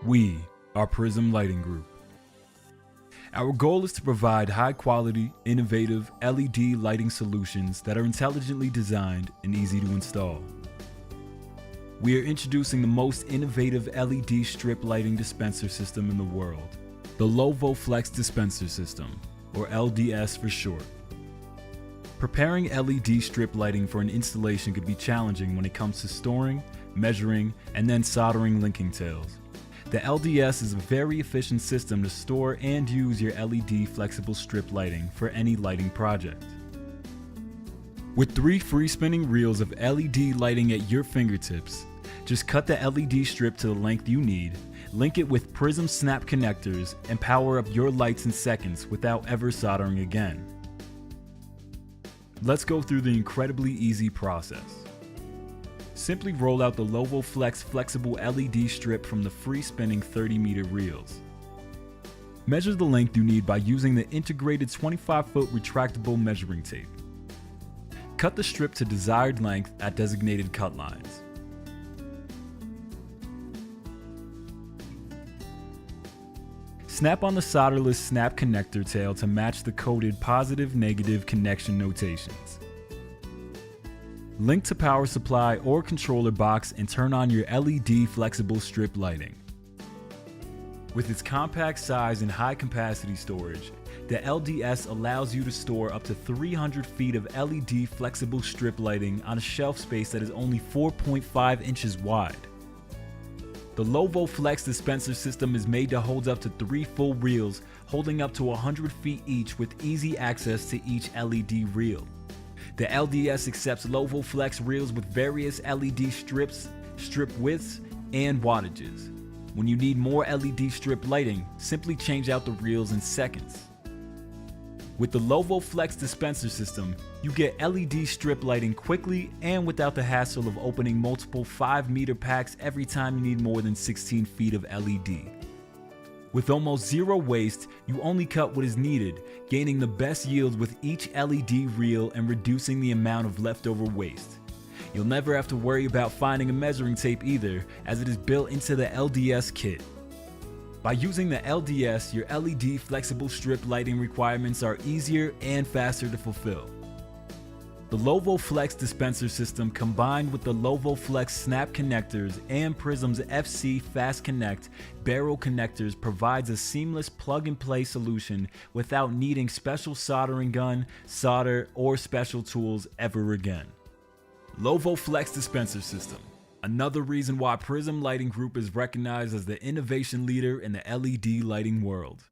We are Prism Lighting Group. Our goal is to provide high-quality, innovative LED lighting solutions that are intelligently designed and easy to install. We are introducing the most innovative LED strip lighting dispenser system in the world, the LovoFlex Dispenser System, or LDS for short. Preparing LED strip lighting for an installation could be challenging when it comes to storing, measuring, and then soldering linking tails. The LDS is a very efficient system to store and use your LED flexible strip lighting for any lighting project. With 3 free spinning reels of LED lighting at your fingertips, just cut the LED strip to the length you need, link it with Prism SNAP Connectors, and power up your lights in seconds without ever soldering again. Let's go through the incredibly easy process. Simply roll out the LovoFlex flexible LED strip from the free spinning 30-meter reels. Measure the length you need by using the integrated 25-foot retractable measuring tape. Cut the strip to desired length at designated cut lines. Snap on the solderless snap connector tail to match the coded positive-negative connection notations. Link to power supply or controller box and turn on your LED flexible strip lighting. With its compact size and high capacity storage, the LDS allows you to store up to 300 feet of LED flexible strip lighting on a shelf space that is only 4.5 inches wide. The LovoFlex dispenser system is made to hold up to 3 full reels, holding up to 100 feet each with easy access to each LED reel. The LDS accepts LovoFlex reels with various LED strips, strip widths, and wattages. When you need more LED strip lighting, simply change out the reels in seconds. With the LovoFlex dispenser system, you get LED strip lighting quickly and without the hassle of opening multiple 5-meter packs every time you need more than 16 feet of LED. With almost zero waste, you only cut what is needed, gaining the best yields with each LED reel and reducing the amount of leftover waste. You'll never have to worry about finding a measuring tape either, as it is built into the LDS kit. By using the LDS, your LED flexible strip lighting requirements are easier and faster to fulfill. The LovoFlex dispenser system, combined with the LovoFlex Snap Connectors and Prism's FC Fast Connect barrel connectors, provides a seamless plug-and-play solution without needing special soldering gun, solder, or special tools ever again. LovoFlex Dispenser System. Another reason why Prism Lighting Group is recognized as the innovation leader in the LED lighting world.